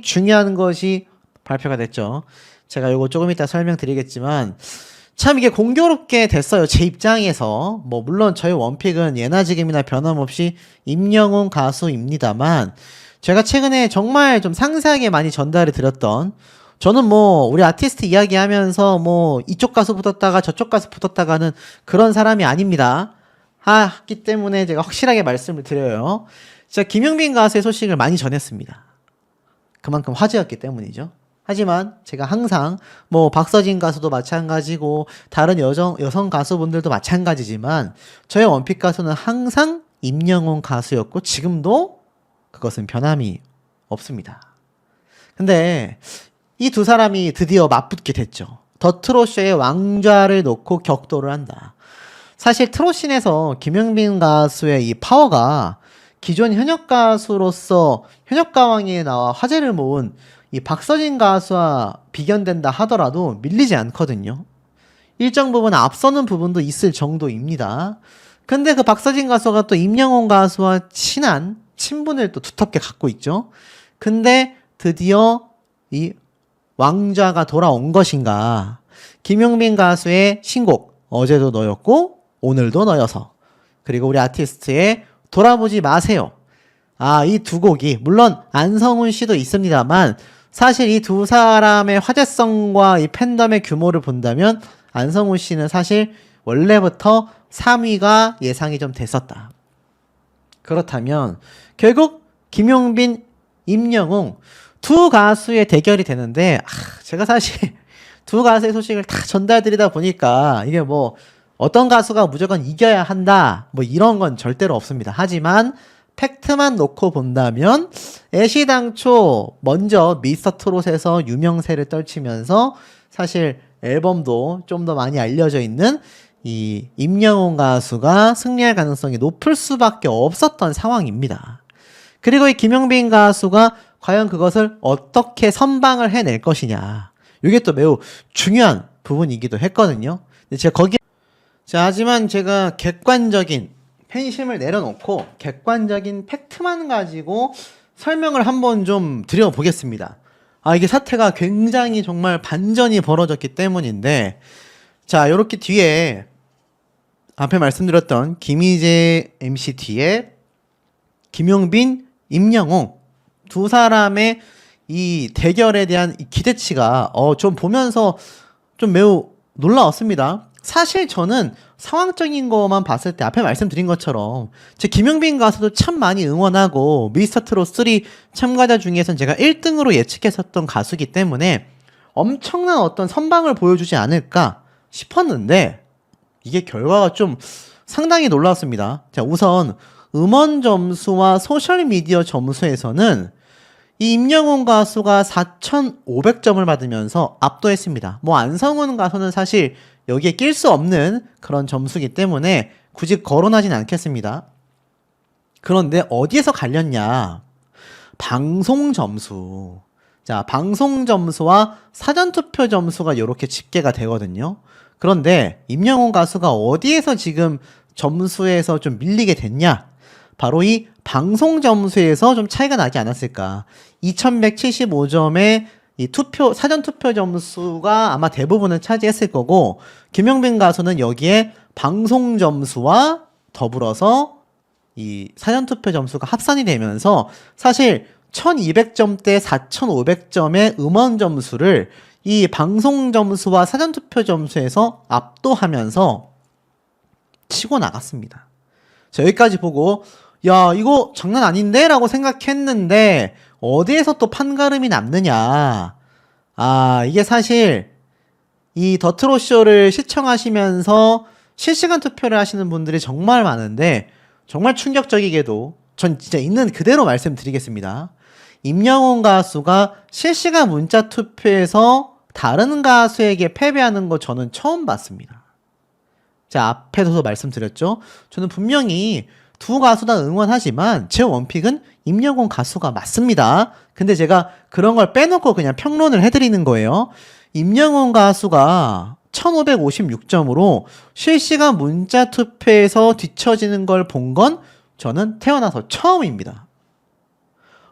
중요한 것이 발표가 됐죠. 제가 요거 조금 이따 설명드리겠지만 참 이게 공교롭게 됐어요. 제 입장에서. 뭐 물론 저희 원픽은 예나 지금이나 변함없이 임영웅 가수입니다만 제가 최근에 정말 좀 상세하게 많이 전달을 드렸던, 저는 뭐 우리 아티스트 이야기하면서 뭐 이쪽 가수 붙었다가 저쪽 가수 붙었다가는 그런 사람이 아닙니다. 하기 때문에 제가 확실하게 말씀을 드려요. 제가 김용빈 가수의 소식을 많이 전했습니다. 그만큼 화제였기 때문이죠. 하지만 제가 항상 뭐 박서진 가수도 마찬가지고 다른 여성 가수분들도 마찬가지지만 저의 원픽 가수는 항상 임영웅 가수였고 지금도 그것은 변함이 없습니다. 근데 이 두 사람이 드디어 맞붙게 됐죠. 더 트롯쇼의 왕좌를 놓고 격돌을 한다. 사실 트롯씬에서 김용빈 가수의 이 파워가 기존 현역 가수로서 현역가왕에 나와 화제를 모은 이 박서진 가수와 비견된다 하더라도 밀리지 않거든요. 일정 부분 앞서는 부분도 있을 정도입니다. 근데 그 박서진 가수가 또 임영웅 가수와 친한 친분을 또 두텁게 갖고 있죠. 근데 드디어 이 왕좌가 돌아온 것인가. 김용빈 가수의 신곡 어제도 너였고 오늘도 너여서, 그리고 우리 아티스트의 돌아보지 마세요. 이 두 곡이 물론 안성훈 씨도 있습니다만 사실 이 두 사람의 화제성과 이 팬덤의 규모를 본다면 안성훈 씨는 사실 원래부터 3위가 예상이 좀 됐었다. 그렇다면 결국 김용빈, 임영웅 두 가수의 대결이 되는데 제가 사실 두 가수의 소식을 다 전달드리다 보니까 이게 뭐 어떤 가수가 무조건 이겨야 한다 뭐 이런 건 절대로 없습니다. 하지만 팩트만 놓고 본다면 애시당초 먼저 미스터트롯에서 유명세를 떨치면서 사실 앨범도 좀 더 많이 알려져 있는 이 임영웅 가수가 승리할 가능성이 높을 수밖에 없었던 상황입니다. 그리고 이 김용빈 가수가 과연 그것을 어떻게 선방을 해낼 것이냐, 이게 또 매우 중요한 부분이기도 했거든요. 근데 하지만 제가 객관적인 팬심을 내려놓고 객관적인 팩트만 가지고 설명을 한번 좀 드려보겠습니다. 이게 사태가 굉장히 정말 반전이 벌어졌기 때문인데, 자, 요렇게 뒤에 앞에 말씀드렸던 김희재 MC 뒤에 김용빈, 임영웅 두 사람의 이 대결에 대한 이 기대치가 좀 보면서 좀 매우 놀라웠습니다. 사실 저는 상황적인 것만 봤을 때 앞에 말씀드린 것처럼 제 김용빈 가수도 참 많이 응원하고 미스터트롯 3 참가자 중에선 제가 1등으로 예측했었던 가수이기 때문에 엄청난 어떤 선방을 보여주지 않을까 싶었는데 이게 결과가 좀 상당히 놀라웠습니다. 자, 우선 음원 점수와 소셜미디어 점수에서는 이 임영웅 가수가 4,500점을 받으면서 압도했습니다. 뭐 안성훈 가수는 사실 여기에 낄 수 없는 그런 점수이기 때문에 굳이 거론하진 않겠습니다. 그런데 어디에서 갈렸냐? 방송 점수. 자, 방송 점수와 사전투표 점수가 이렇게 집계가 되거든요. 그런데 임영웅 가수가 어디에서 지금 점수에서 좀 밀리게 됐냐? 바로 이 방송 점수에서 좀 차이가 나지 않았을까. 2175점의 이 사전투표 점수가 아마 대부분을 차지했을 거고, 김용빈 가수는 여기에 방송 점수와 더불어서 이 사전투표 점수가 합산이 되면서 사실 1200점대 4500점의 음원 점수를 이 방송 점수와 사전투표 점수에서 압도하면서 치고 나갔습니다. 자, 여기까지 보고 야, 이거 장난 아닌데? 라고 생각했는데 어디에서 또 판가름이 남느냐. 이게 사실 이 더트롯쇼를 시청하시면서 실시간 투표를 하시는 분들이 정말 많은데 정말 충격적이게도 전 진짜 있는 그대로 말씀드리겠습니다. 임영웅 가수가 실시간 문자 투표에서 다른 가수에게 패배하는 거 저는 처음 봤습니다. 자, 앞에서도 말씀드렸죠. 저는 분명히 두 가수 다 응원하지만 제 원픽은 임영웅 가수가 맞습니다. 근데 제가 그런 걸 빼놓고 그냥 평론을 해드리는 거예요. 임영웅 가수가 1556점으로 실시간 문자 투표에서 뒤처지는 걸 본 건 저는 태어나서 처음입니다.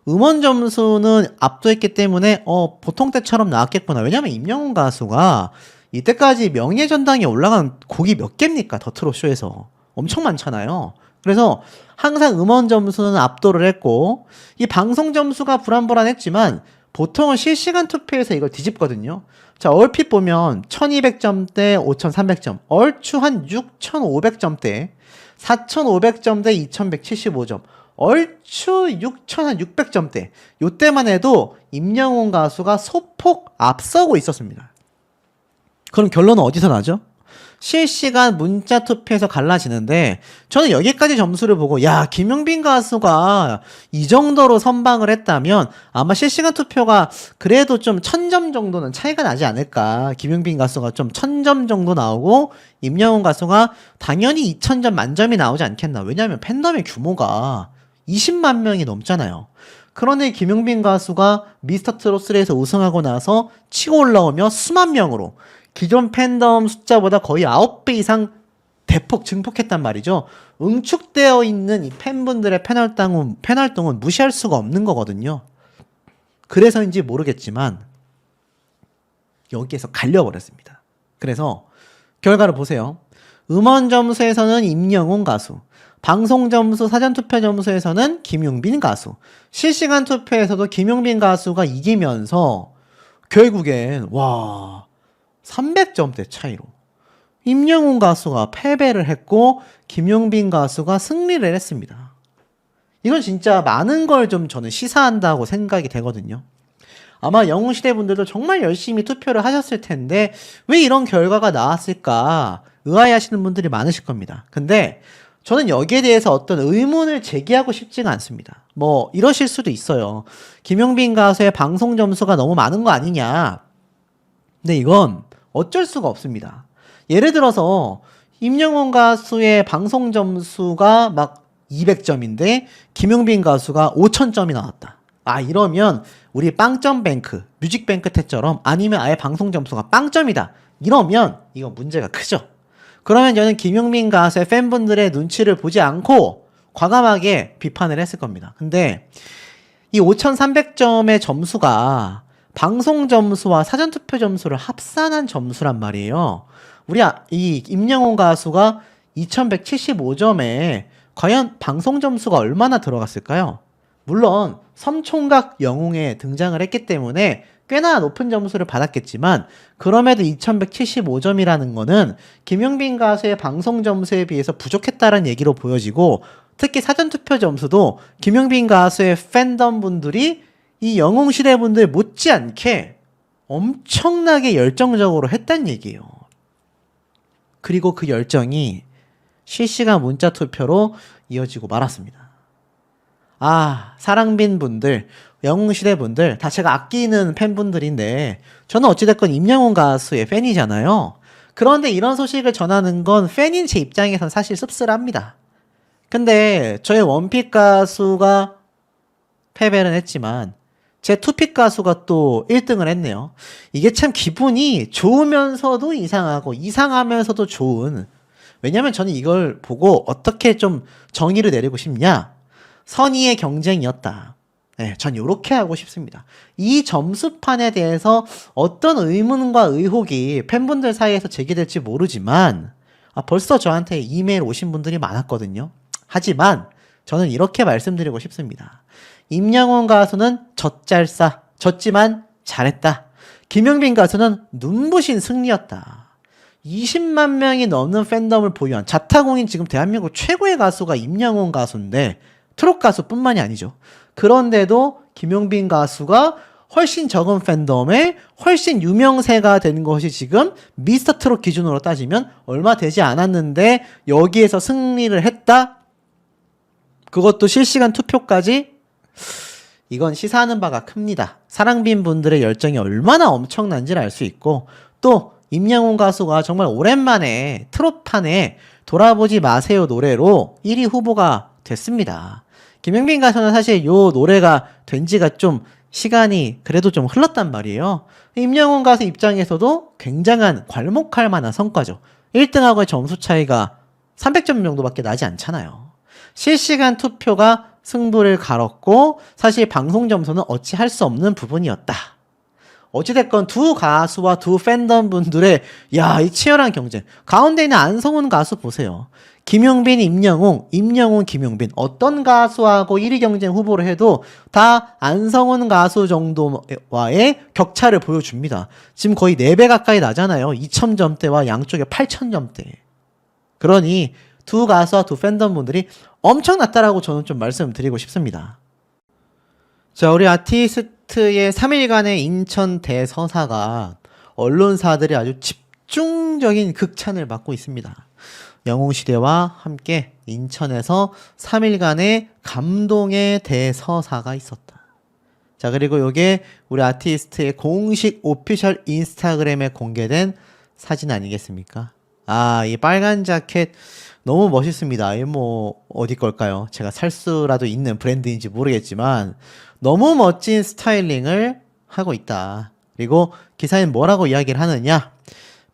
음원 점수는 압도했기 때문에 보통 때처럼 나왔겠구나. 왜냐면 임영웅 가수가 이때까지 명예전당에 올라간 곡이 몇 개입니까? 더트롯 쇼에서 엄청 많잖아요. 그래서 항상 음원 점수는 압도를 했고 이 방송 점수가 불안불안했지만 보통은 실시간 투표에서 이걸 뒤집거든요. 자, 얼핏 보면 1200점대 5300점, 얼추 한 6500점대 4500점대 2175점, 얼추 6600점대 요때만 해도 임영웅 가수가 소폭 앞서고 있었습니다. 그럼 결론은 어디서 나죠? 실시간 문자 투표에서 갈라지는데 저는 여기까지 점수를 보고 야, 김용빈 가수가 이 정도로 선방을 했다면 아마 실시간 투표가 그래도 좀 1000점 정도는 차이가 나지 않을까. 김용빈 가수가 좀 1000점 정도 나오고 임영웅 가수가 당연히 2000점 만점이 나오지 않겠나. 왜냐하면 팬덤의 규모가 20만 명이 넘잖아요. 그런데 김용빈 가수가 미스터 트롯 3에서 우승하고 나서 치고 올라오며 수만 명으로 기존 팬덤 숫자보다 거의 9배 이상 대폭 증폭했단 말이죠. 응축되어 있는 이 팬분들의 팬활동은 무시할 수가 없는 거거든요. 그래서인지 모르겠지만 여기에서 갈려버렸습니다. 그래서 결과를 보세요. 음원 점수에서는 임영웅 가수, 방송 점수, 사전 투표 점수에서는 김용빈 가수, 실시간 투표에서도 김용빈 가수가 이기면서 결국엔 300점대 차이로 임영웅 가수가 패배를 했고 김용빈 가수가 승리를 했습니다. 이건 진짜 많은 걸 좀 저는 시사한다고 생각이 되거든요. 아마 영웅시대 분들도 정말 열심히 투표를 하셨을 텐데 왜 이런 결과가 나왔을까 의아해하시는 분들이 많으실 겁니다. 근데 저는 여기에 대해서 어떤 의문을 제기하고 싶지가 않습니다. 뭐 이러실 수도 있어요. 김용빈 가수의 방송 점수가 너무 많은 거 아니냐. 근데 이건 어쩔 수가 없습니다. 예를 들어서 임영웅 가수의 방송 점수가 막 200점인데 김용빈 가수가 5000점이 나왔다. 이러면 우리 빵점뱅크, 뮤직뱅크 때처럼 아니면 아예 방송 점수가 빵점이다. 이러면 이거 문제가 크죠. 그러면 저는 김용빈 가수의 팬분들의 눈치를 보지 않고 과감하게 비판을 했을 겁니다. 근데 이 5300점의 점수가 방송 점수와 사전 투표 점수를 합산한 점수란 말이에요. 이 임영웅 가수가 2175점에 과연 방송 점수가 얼마나 들어갔을까요? 물론 섬총각 영웅에 등장을 했기 때문에 꽤나 높은 점수를 받았겠지만 그럼에도 2175점이라는 거는 김용빈 가수의 방송 점수에 비해서 부족했다는 얘기로 보여지고 특히 사전 투표 점수도 김용빈 가수의 팬덤 분들이 이 영웅시대 분들 못지않게 엄청나게 열정적으로 했단 얘기예요. 그리고 그 열정이 실시간 문자 투표로 이어지고 말았습니다. 사랑빈 분들, 영웅시대 분들 다 제가 아끼는 팬분들인데 저는 어찌됐건 임영웅 가수의 팬이잖아요. 그런데 이런 소식을 전하는 건 팬인 제 입장에선 사실 씁쓸합니다. 근데 저의 원픽 가수가 패배는 했지만 제 투픽 가수가 또 1등을 했네요. 이게 참 기분이 좋으면서도 이상하고 이상하면서도 좋은. 왜냐면 저는 이걸 보고 어떻게 좀 정의를 내리고 싶냐. 선의의 경쟁이었다. 네, 전 이렇게 하고 싶습니다. 이 점수판에 대해서 어떤 의문과 의혹이 팬분들 사이에서 제기될지 모르지만 벌써 저한테 이메일 오신 분들이 많았거든요. 하지만 저는 이렇게 말씀드리고 싶습니다. 임영웅 가수는 졌지만 잘했다. 김용빈 가수는 눈부신 승리였다. 20만 명이 넘는 팬덤을 보유한 자타공인 지금 대한민국 최고의 가수가 임영웅 가수인데 트롯 가수뿐만이 아니죠. 그런데도 김용빈 가수가 훨씬 적은 팬덤에 훨씬 유명세가 된 것이 지금 미스터 트롯 기준으로 따지면 얼마 되지 않았는데 여기에서 승리를 했다? 그것도 실시간 투표까지? 이건 시사하는 바가 큽니다. 사랑빈 분들의 열정이 얼마나 엄청난지를 알 수 있고 또 임영웅 가수가 정말 오랜만에 트롯판에 돌아보지 마세요 노래로 1위 후보가 됐습니다. 김용빈 가수는 사실 요 노래가 된 지가 좀 시간이 그래도 좀 흘렀단 말이에요. 임영웅 가수 입장에서도 굉장한 괄목할 만한 성과죠. 1등하고의 점수 차이가 300점 정도밖에 나지 않잖아요. 실시간 투표가 승부를 가렸고 사실 방송 점수는 어찌할 수 없는 부분이었다. 어찌됐건 두 가수와 두 팬덤 분들의 이 치열한 경쟁. 가운데 있는 안성훈 가수 보세요. 김용빈, 임영웅, 김용빈. 어떤 가수하고 1위 경쟁 후보를 해도 다 안성훈 가수 정도와의 격차를 보여줍니다. 지금 거의 4배 가까이 나잖아요. 2000점대와 양쪽에 8000점대. 그러니 두 가수와 두 팬덤 분들이 엄청 낮다라고 저는 좀 말씀드리고 싶습니다. 자, 우리 아티스트의 3일간의 인천 대서사가 언론사들이 아주 집중적인 극찬을 받고 있습니다. 영웅시대와 함께 인천에서 3일간의 감동의 대서사가 있었다. 자, 그리고 요게 우리 아티스트의 공식 오피셜 인스타그램에 공개된 사진 아니겠습니까? 이 빨간 자켓 너무 멋있습니다. 이 어디 걸까요? 제가 살 수라도 있는 브랜드인지 모르겠지만 너무 멋진 스타일링을 하고 있다. 그리고 기사엔 뭐라고 이야기를 하느냐?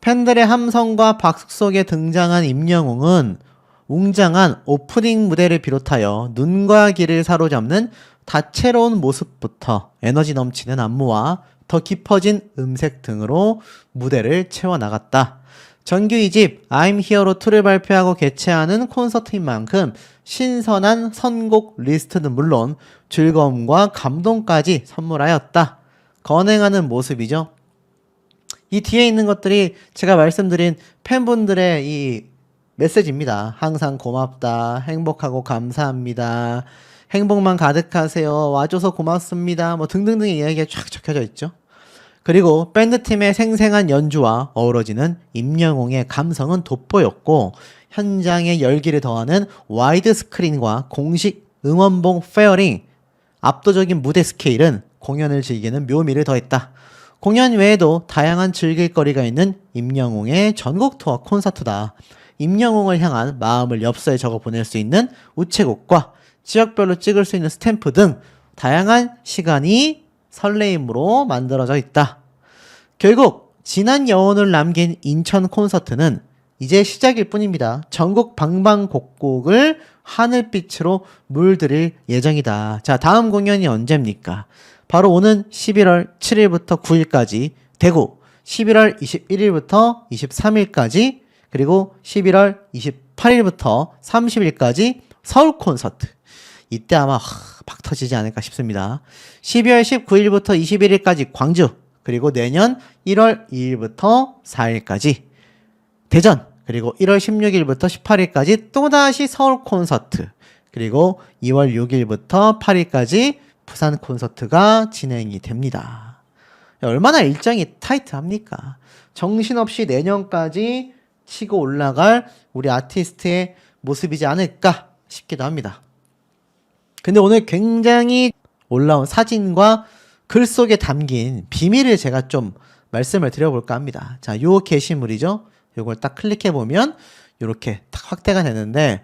팬들의 함성과 박수 속에 등장한 임영웅은 웅장한 오프닝 무대를 비롯하여 눈과 귀를 사로잡는 다채로운 모습부터 에너지 넘치는 안무와 더 깊어진 음색 등으로 무대를 채워나갔다. 정규 2집 I'm Hero 2를 발표하고 개최하는 콘서트인 만큼 신선한 선곡 리스트는 물론 즐거움과 감동까지 선물하였다. 건행하는 모습이죠. 이 뒤에 있는 것들이 제가 말씀드린 팬분들의 이 메시지입니다. 항상 고맙다. 행복하고 감사합니다. 행복만 가득하세요. 와줘서 고맙습니다. 등등등의 이야기가 쫙 적혀져 있죠. 그리고 밴드팀의 생생한 연주와 어우러지는 임영웅의 감성은 돋보였고 현장의 열기를 더하는 와이드 스크린과 공식 응원봉 페어링, 압도적인 무대 스케일은 공연을 즐기는 묘미를 더했다. 공연 외에도 다양한 즐길거리가 있는 임영웅의 전국 투어 콘서트다. 임영웅을 향한 마음을 엽서에 적어 보낼 수 있는 우체국과 지역별로 찍을 수 있는 스탬프 등 다양한 시간이 설레임으로 만들어져 있다. 결국 진한 여운을 남긴 인천 콘서트는 이제 시작일 뿐입니다. 전국 방방곡곡을 하늘빛으로 물들일 예정이다. 자, 다음 공연이 언제입니까? 바로 오는 11월 7일부터 9일까지 대구, 11월 21일부터 23일까지, 그리고 11월 28일부터 30일까지 서울 콘서트. 이때 아마 박 터지지 않을까 싶습니다. 12월 19일부터 21일까지 광주, 그리고 내년 1월 2일부터 4일까지 대전, 그리고 1월 16일부터 18일까지 또다시 서울 콘서트, 그리고 2월 6일부터 8일까지 부산 콘서트가 진행이 됩니다. 얼마나 일정이 타이트합니까? 정신없이 내년까지 치고 올라갈 우리 아티스트의 모습이지 않을까 싶기도 합니다. 근데 오늘 굉장히 올라온 사진과 글 속에 담긴 비밀을 제가 좀 말씀을 드려볼까 합니다. 자, 요 게시물이죠. 요걸 딱 클릭해보면 이렇게 딱 확대가 되는데,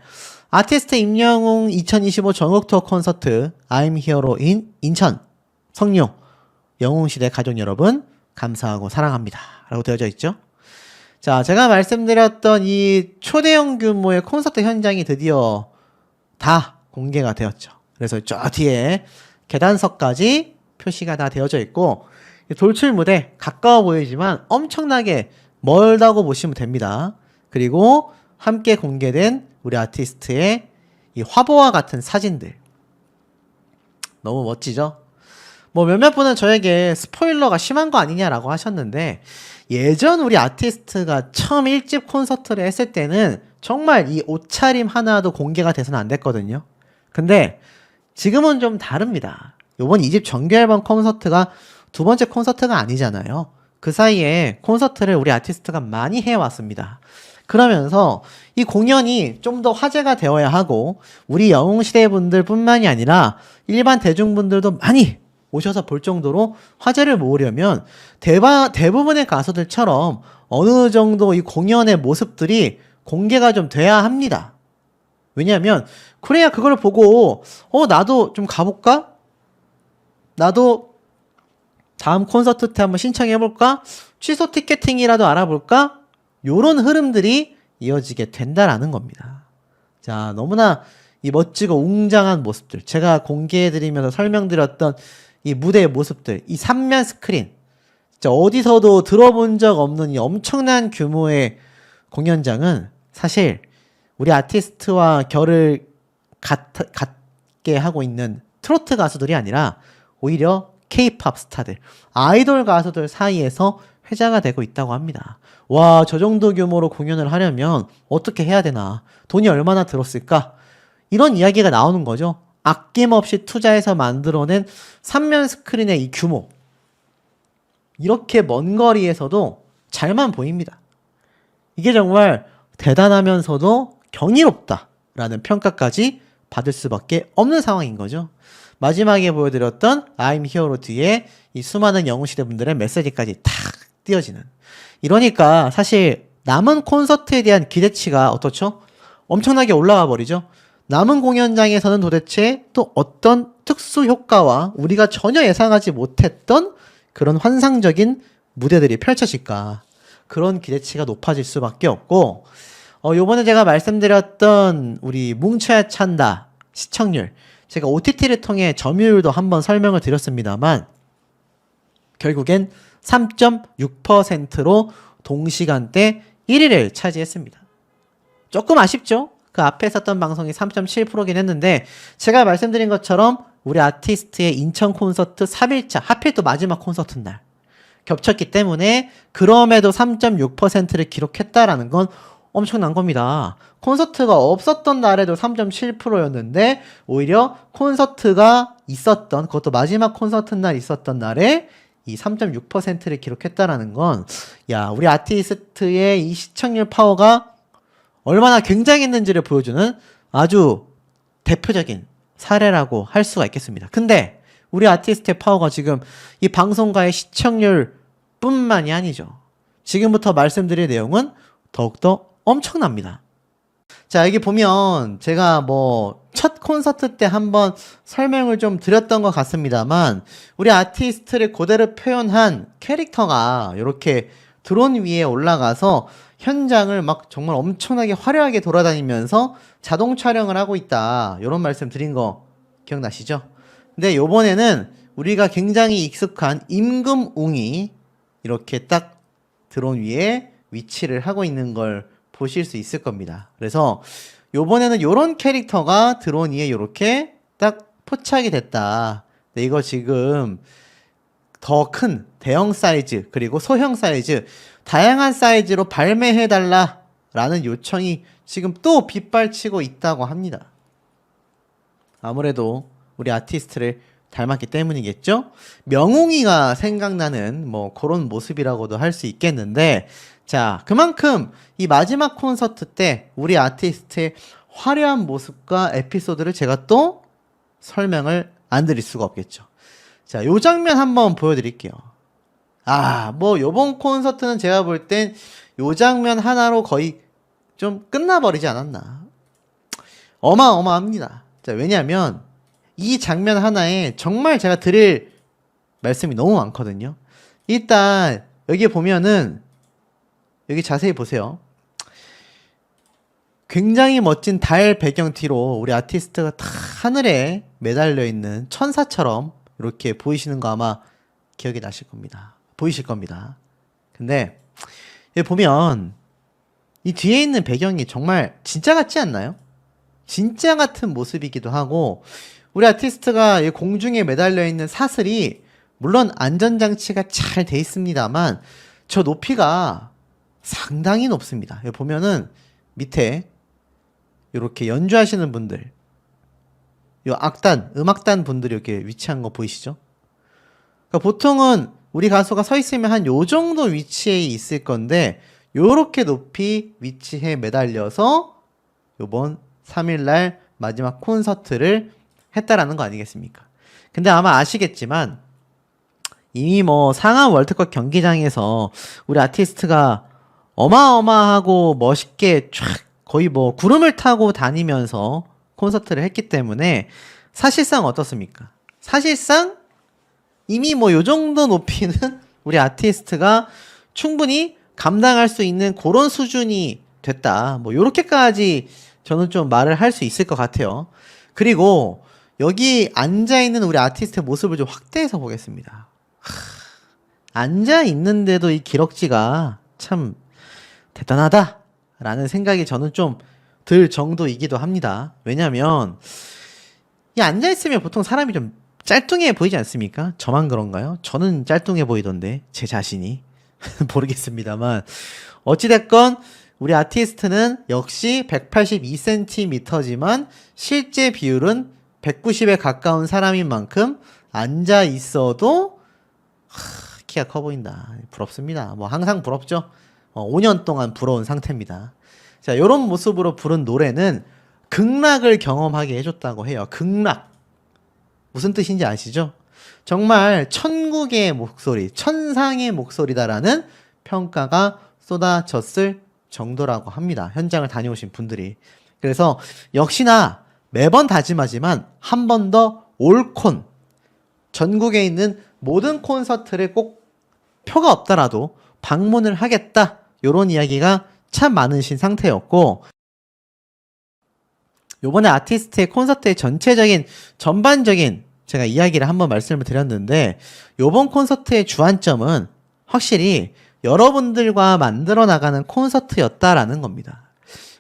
아티스트 임영웅 2025 전국 투어 콘서트 I'm Hero in 인천 성룡 영웅시대 가족 여러분 감사하고 사랑합니다 라고 되어져 있죠. 자, 제가 말씀드렸던 이 초대형 규모의 콘서트 현장이 드디어 다 공개가 되었죠. 그래서 저 뒤에 계단석까지 표시가 다 되어져 있고, 돌출 무대 가까워 보이지만 엄청나게 멀다고 보시면 됩니다. 그리고 함께 공개된 우리 아티스트의 이 화보와 같은 사진들 너무 멋지죠? 몇몇 분은 저에게 스포일러가 심한 거 아니냐라고 하셨는데, 예전 우리 아티스트가 처음 1집 콘서트를 했을 때는 정말 이 옷차림 하나도 공개가 돼서는 안 됐거든요. 근데 지금은 좀 다릅니다. 요번 2집 정규 앨범 콘서트가 두 번째 콘서트가 아니잖아요. 그 사이에 콘서트를 우리 아티스트가 많이 해왔습니다. 그러면서 이 공연이 좀 더 화제가 되어야 하고, 우리 영웅시대 분들 뿐만이 아니라 일반 대중분들도 많이 오셔서 볼 정도로 화제를 모으려면 대부분의 가수들처럼 어느 정도 이 공연의 모습들이 공개가 좀 돼야 합니다. 왜냐하면 그래야 그걸 보고 나도 좀 가볼까? 나도 다음 콘서트 때 한번 신청해볼까? 취소 티켓팅이라도 알아볼까? 요런 흐름들이 이어지게 된다라는 겁니다. 자, 너무나 이 멋지고 웅장한 모습들, 제가 공개해드리면서 설명드렸던 이 무대의 모습들, 이 3면 스크린, 진짜 어디서도 들어본 적 없는 이 엄청난 규모의 공연장은 사실 우리 아티스트와 결을 같게 하고 있는 트로트 가수들이 아니라 오히려 K-팝 스타들, 아이돌 가수들 사이에서 회자가 되고 있다고 합니다. 와, 저 정도 규모로 공연을 하려면 어떻게 해야 되나? 돈이 얼마나 들었을까? 이런 이야기가 나오는 거죠. 아낌없이 투자해서 만들어낸 3면 스크린의 이 규모. 이렇게 먼 거리에서도 잘만 보입니다. 이게 정말 대단하면서도 경이롭다라는 평가까지 받을 수밖에 없는 상황인 거죠. 마지막에 보여드렸던 I'm Hero 뒤에 이 수많은 영웅시대 분들의 메시지까지 탁 띄어지는. 이러니까 사실 남은 콘서트에 대한 기대치가 어떻죠? 엄청나게 올라가 버리죠. 남은 공연장에서는 도대체 또 어떤 특수 효과와 우리가 전혀 예상하지 못했던 그런 환상적인 무대들이 펼쳐질까. 그런 기대치가 높아질 수밖에 없고, 요번에 제가 말씀드렸던 우리 뭉쳐야 찬다 시청률, 제가 OTT를 통해 점유율도 한번 설명을 드렸습니다만 결국엔 3.6%로 동시간대 1위를 차지했습니다. 조금 아쉽죠? 그 앞에 있었던 방송이 3.7%긴 했는데 제가 말씀드린 것처럼 우리 아티스트의 인천 콘서트 3일차, 하필 또 마지막 콘서트 날 겹쳤기 때문에 그럼에도 3.6%를 기록했다라는 건 엄청난 겁니다. 콘서트가 없었던 날에도 3.7%였는데 오히려 콘서트가 있었던, 그것도 마지막 콘서트 날 있었던 날에 이 3.6%를 기록했다라는 건, 야, 우리 아티스트의 이 시청률 파워가 얼마나 굉장했는지를 보여주는 아주 대표적인 사례라고 할 수가 있겠습니다. 근데 우리 아티스트의 파워가 지금 이 방송가의 시청률 뿐만이 아니죠. 지금부터 말씀드릴 내용은 더욱더 엄청납니다. 자, 여기 보면 제가 뭐 첫 콘서트 때 한번 설명을 좀 드렸던 것 같습니다만 우리 아티스트를 그대로 표현한 캐릭터가 이렇게 드론 위에 올라가서 현장을 막 정말 엄청나게 화려하게 돌아다니면서 자동 촬영을 하고 있다. 이런 말씀 드린 거 기억나시죠? 근데 요번에는 우리가 굉장히 익숙한 임금웅이 이렇게 딱 드론 위에 위치를 하고 있는 걸 보실 수 있을 겁니다. 그래서 요번에는 요런 캐릭터가 드론 위에 이렇게 딱 포착이 됐다. 근데 이거 지금 더 큰 대형 사이즈 그리고 소형 사이즈 다양한 사이즈로 발매해달라 라는 요청이 지금 또 빗발치고 있다고 합니다. 아무래도 우리 아티스트를 닮았기 때문이겠죠? 명웅이가 생각나는 뭐 그런 모습이라고도 할 수 있겠는데, 자, 그만큼 이 마지막 콘서트 때 우리 아티스트의 화려한 모습과 에피소드를 제가 또 설명을 안 드릴 수가 없겠죠. 자, 요 장면 한번 보여드릴게요. 뭐 요번 콘서트는 제가 볼 땐 요 장면 하나로 거의 좀 끝나버리지 않았나. 어마어마합니다. 자, 왜냐면 이 장면 하나에 정말 제가 드릴 말씀이 너무 많거든요. 일단 여기 보면은 여기 자세히 보세요. 굉장히 멋진 달 배경 뒤로 우리 아티스트가 다 하늘에 매달려 있는 천사처럼 이렇게 보이시는 거 아마 기억이 나실 겁니다. 보이실 겁니다. 근데 여기 보면 이 뒤에 있는 배경이 정말 진짜 같지 않나요? 진짜 같은 모습이기도 하고 우리 아티스트가 이 공중에 매달려 있는 사슬이 물론 안전장치가 잘 돼 있습니다만 저 높이가 상당히 높습니다. 여기 보면은 밑에 이렇게 연주하시는 분들, 요 악단, 음악단 분들이 이렇게 위치한 거 보이시죠? 그러니까 보통은 우리 가수가 서 있으면 한 요 정도 위치에 있을 건데 요렇게 높이 위치해 매달려서 요번 3일날 마지막 콘서트를 했다라는 거 아니겠습니까? 근데 아마 아시겠지만 이미 뭐 상암 월드컵 경기장에서 우리 아티스트가 어마어마하고 멋있게 쫙 거의 뭐 구름을 타고 다니면서 콘서트를 했기 때문에 사실상 어떻습니까? 사실상 이미 뭐 요 정도 높이는 우리 아티스트가 충분히 감당할 수 있는 그런 수준이 됐다. 뭐 요렇게까지 저는 좀 말을 할 수 있을 것 같아요. 그리고 여기 앉아있는 우리 아티스트의 모습을 좀 확대해서 보겠습니다. 앉아있는데도 이 기럭지가 참 대단하다라는 생각이 저는 좀 들 정도이기도 합니다. 왜냐면 이 앉아있으면 보통 사람이 좀 짤뚱해 보이지 않습니까? 저만 그런가요? 저는 짤뚱해 보이던데 제 자신이 모르겠습니다만 어찌됐건 우리 아티스트는 역시 182cm지만 실제 비율은 190에 가까운 사람인 만큼 앉아 있어도 키가 커 보인다. 부럽습니다. 뭐 항상 부럽죠. 5년 동안 부러운 상태입니다. 자, 요런 모습으로 부른 노래는 극락을 경험하게 해줬다고 해요. 극락. 무슨 뜻인지 아시죠? 정말 천국의 목소리, 천상의 목소리다라는 평가가 쏟아졌을 정도라고 합니다. 현장을 다녀오신 분들이. 그래서 역시나 매번 다짐하지만 한 번 더 올콘. 전국에 있는 모든 콘서트를 꼭 표가 없더라도 방문을 하겠다. 요런 이야기가 참 많으신 상태였고, 요번에 아티스트의 콘서트의 전반적인 제가 이야기를 한번 말씀을 드렸는데, 요번 콘서트의 주안점은 확실히 여러분들과 만들어 나가는 콘서트였다라는 겁니다.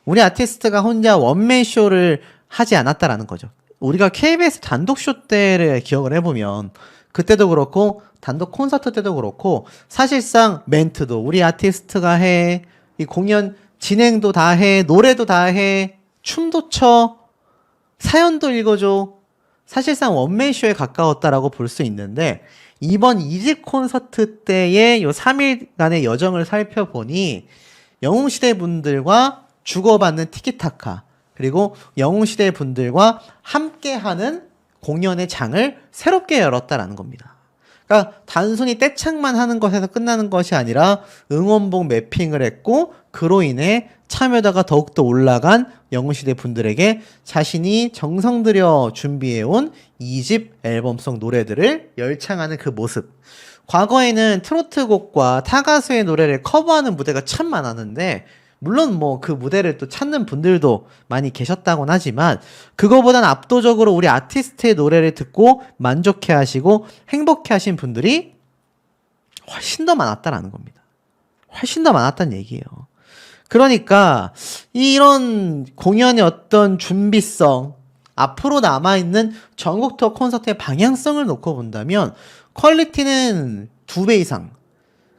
우리 아티스트가 혼자 원맨 쇼를 하지 않았다라는 거죠. 우리가 KBS 단독 쇼 때를 기억을 해보면 그때도 그렇고 단독 콘서트 때도 그렇고 사실상 멘트도 우리 아티스트가 해, 이 공연 진행도 다 해, 노래도 다 해, 춤도 춰, 사연도 읽어줘. 사실상 원맨쇼에 가까웠다라고 볼 수 있는데 이번 2집 콘서트 때의 요 3일간의 여정을 살펴보니 영웅시대 분들과 주고받는 티키타카 그리고 영웅시대 분들과 함께하는 공연의 장을 새롭게 열었다라는 겁니다. 그러니까 단순히 떼창만 하는 것에서 끝나는 것이 아니라 응원봉 매핑을 했고 그로 인해 참여도가 더욱더 올라간 영웅시대 분들에게 자신이 정성 들여 준비해온 2집 앨범송 노래들을 열창하는 그 모습. 과거에는 트로트곡과 타가수의 노래를 커버하는 무대가 참 많았는데 물론 뭐 그 무대를 또 찾는 분들도 많이 계셨다곤 하지만 그거보단 압도적으로 우리 아티스트의 노래를 듣고 만족해 하시고 행복해 하신 분들이 훨씬 더 많았다라는 겁니다. 훨씬 더 많았다는 얘기예요. 그러니까 이런 공연의 어떤 준비성, 앞으로 남아있는 전국 투어 콘서트의 방향성을 놓고 본다면 퀄리티는 2배 이상,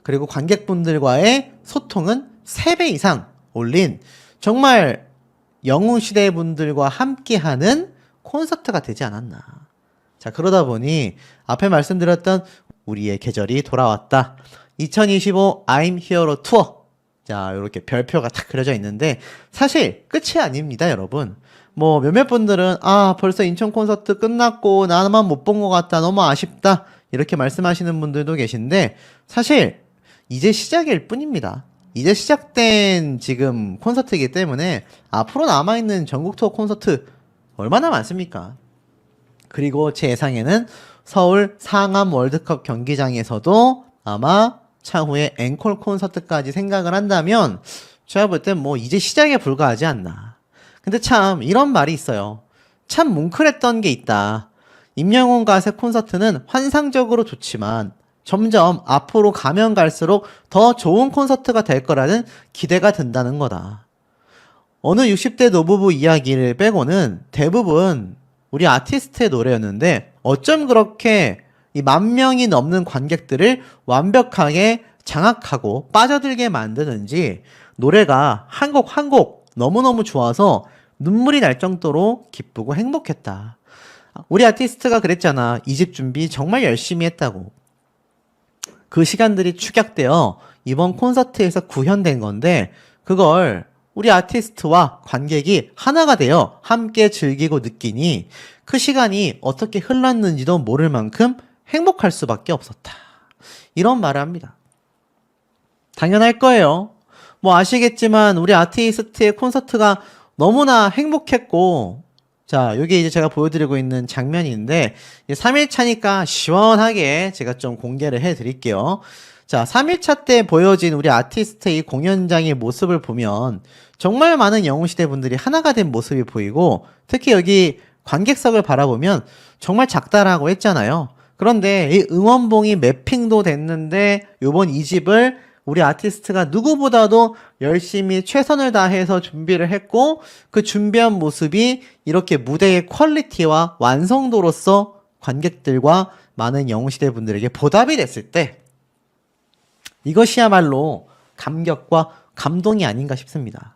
그리고 관객분들과의 소통은 3배 이상 올린 정말 영웅시대 분들과 함께하는 콘서트가 되지 않았나. 자, 그러다 보니 앞에 말씀드렸던 우리의 계절이 돌아왔다. 2025 I'm Hero 투어. 자, 이렇게 별표가 딱 그려져 있는데 사실 끝이 아닙니다, 여러분. 뭐 몇몇 분들은 벌써 인천 콘서트 끝났고 나만 못 본 것 같다, 너무 아쉽다 이렇게 말씀하시는 분들도 계신데 사실 이제 시작일 뿐입니다. 이제 시작된 지금 콘서트이기 때문에 앞으로 남아있는 전국 투어 콘서트 얼마나 많습니까? 그리고 제 예상에는 서울 상암 월드컵 경기장에서도 아마 차후에 앵콜 콘서트까지 생각을 한다면 제가 볼 땐 뭐 이제 시작에 불과하지 않나. 근데 참 이런 말이 있어요. 참 뭉클했던 게 있다. 임영웅 가세 콘서트는 환상적으로 좋지만 점점 앞으로 가면 갈수록 더 좋은 콘서트가 될 거라는 기대가 든다는 거다. 어느 60대 노부부 이야기를 빼고는 대부분 우리 아티스트의 노래였는데 어쩜 그렇게 이 10,000명이 넘는 관객들을 완벽하게 장악하고 빠져들게 만드는지 노래가 한 곡 한 곡 너무너무 좋아서 눈물이 날 정도로 기쁘고 행복했다. 우리 아티스트가 그랬잖아. 2집 준비 정말 열심히 했다고. 그 시간들이 축약되어 이번 콘서트에서 구현된 건데 그걸 우리 아티스트와 관객이 하나가 되어 함께 즐기고 느끼니 그 시간이 어떻게 흘렀는지도 모를 만큼 행복할 수밖에 없었다. 이런 말을 합니다. 당연할 거예요. 뭐 아시겠지만 우리 아티스트의 콘서트가 너무나 행복했고 자, 요게 이제 제가 보여드리고 있는 장면인데, 3일차니까 시원하게 제가 좀 공개를 해드릴게요. 자, 3일차 때 보여진 우리 아티스트의 공연장의 모습을 보면 정말 많은 영웅시대 분들이 하나가 된 모습이 보이고, 특히 여기 관객석을 바라보면 정말 작다라고 했잖아요. 그런데 이 응원봉이 매핑도 됐는데 요번 2집을 우리 아티스트가 누구보다도 열심히 최선을 다해서 준비를 했고 그 준비한 모습이 이렇게 무대의 퀄리티와 완성도로서 관객들과 많은 영웅시대 분들에게 보답이 됐을 때 이것이야말로 감격과 감동이 아닌가 싶습니다.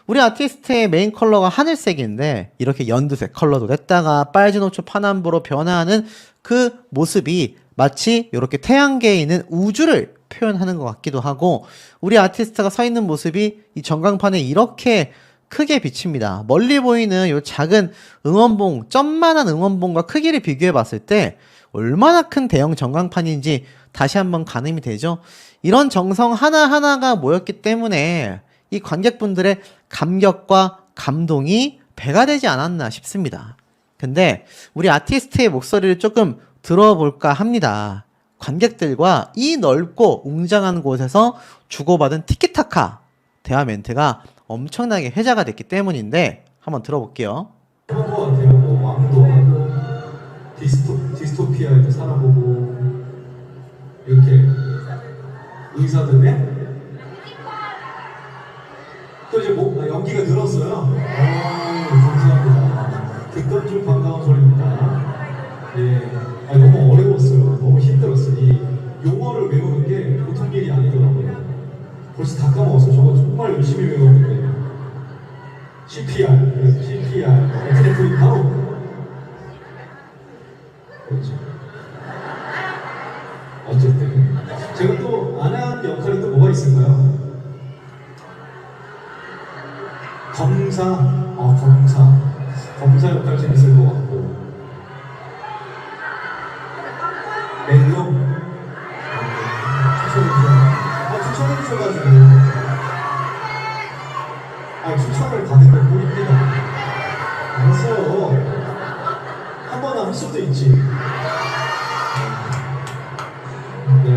우리 아티스트의 메인 컬러가 하늘색인데 이렇게 연두색 컬러도 냈다가 빨진 호초 파남보로 변화하는 그 모습이 마치 이렇게 태양계에 있는 우주를 표현하는 것 같기도 하고 우리 아티스트가 서 있는 모습이 이 전광판에 이렇게 크게 비칩니다. 멀리 보이는 이 작은 응원봉, 점만한 응원봉과 크기를 비교해 봤을 때 얼마나 큰 대형 전광판인지 다시 한번 가늠이 되죠. 이런 정성 하나하나가 모였기 때문에 이 관객분들의 감격과 감동이 배가 되지 않았나 싶습니다. 근데 우리 아티스트의 목소리를 조금 들어볼까 합니다. 관객들과 이 넓고 웅장한 곳에서 주고받은 티키타카 대화 멘트가 엄청나게 회자가 됐기 때문인데 한번 들어볼게요. 그런 것 같아요. 뭐 왕도 하고 디스토피아에도 살아보고 이렇게 의사들의 또 이제 뭐 연기가 늘었어요. 감사합니다. 듣던 중 반가운 소리입니다. 예, 너무 어려웠어요. 너무 힘들었어요. 이 용어를 외우는 게 보통 일이 아니더라고요. 벌써 다 까먹었어요. 저거 정말 열심히 외웠는데 CPR, CPR, 에피네프린 바로 그렇죠. 어쨌든 제가 또 안 한 역할이 또 뭐가 있을까요? 검사 역할 재밌을 것 같고 멜로 추천해주셔가지고 추천을 받은 건 꿀입니다. 알았어요. 한 번 할 수도 있지. 네,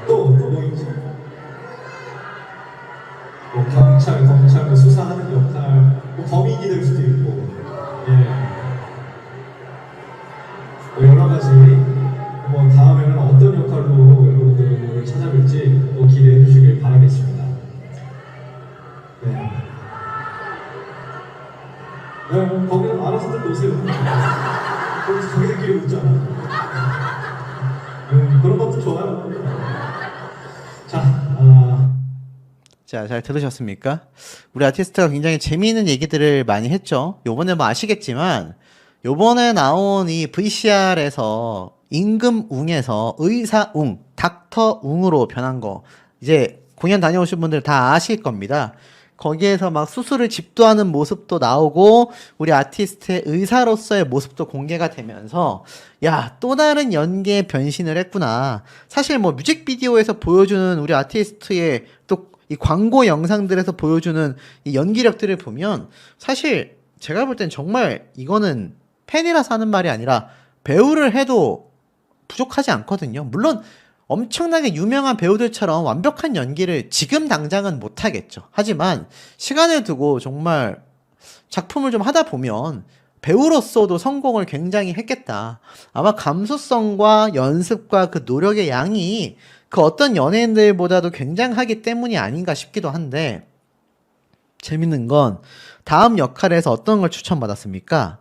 또 뭐 있지? 뭐 검찰 수사하는 역할, 뭐 범인이 될 수도 있고, 예, 뭐 여러 가지. 뭐 다음에는 어떤 역할로 여러분들을 찾아뵐지 또 기대해 주시길 바라겠습니다. 네. 네, 거기는 알아서들 노세요. 거기서 자기들끼리 웃잖아. 그런 것도 좋아요. 자, 잘 들으셨습니까? 우리 아티스트가 굉장히 재미있는 얘기들을 많이 했죠. 요번에 뭐 아시겠지만 요번에 나온 이 VCR에서 임금웅에서 의사웅, 닥터웅으로 변한 거 이제 공연 다녀오신 분들 다 아실 겁니다. 거기에서 막 수술을 집도하는 모습도 나오고 우리 아티스트의 의사로서의 모습도 공개가 되면서 야, 또 다른 연기의 변신을 했구나. 사실 뭐 뮤직비디오에서 보여주는 우리 아티스트의 또 이 광고 영상들에서 보여주는 이 연기력들을 보면 사실 제가 볼 땐 정말 이거는 팬이라서 하는 말이 아니라 배우를 해도 부족하지 않거든요. 물론 엄청나게 유명한 배우들처럼 완벽한 연기를 지금 당장은 못하겠죠. 하지만 시간을 두고 정말 작품을 좀 하다 보면 배우로서도 성공을 굉장히 했겠다. 아마 감수성과 연습과 그 노력의 양이 그 어떤 연예인들보다도 굉장하기 때문이 아닌가 싶기도 한데 재밌는 건 다음 역할에서 어떤 걸 추천받았습니까?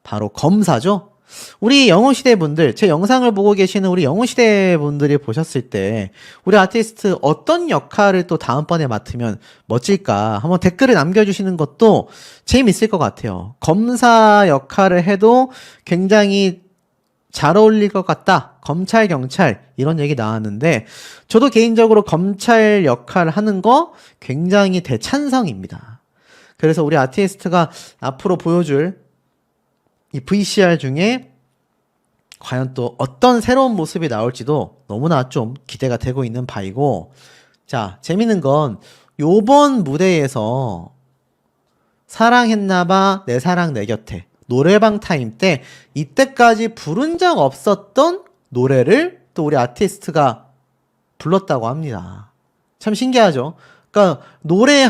바로 검사죠. 우리 영웅시대 분들, 제 영상을 보고 계시는 우리 영웅시대 분들이 보셨을 때 우리 아티스트 어떤 역할을 또 다음번에 맡으면 멋질까 한번 댓글을 남겨주시는 것도 재미있을 것 같아요. 검사 역할을 해도 굉장히 잘 어울릴 것 같다. 검찰, 경찰 이런 얘기 나왔는데 저도 개인적으로 검찰 역할을 하는 거 굉장히 대찬성입니다. 그래서 우리 아티스트가 앞으로 보여줄 이 VCR 중에 과연 또 어떤 새로운 모습이 나올지도 너무나 좀 기대가 되고 있는 바이고 자, 재밌는 건 요번 무대에서 사랑했나봐 내 사랑 내 곁에 노래방 타임 때 이때까지 부른 적 없었던 노래를 또 우리 아티스트가 불렀다고 합니다. 참 신기하죠? 그러니까 노래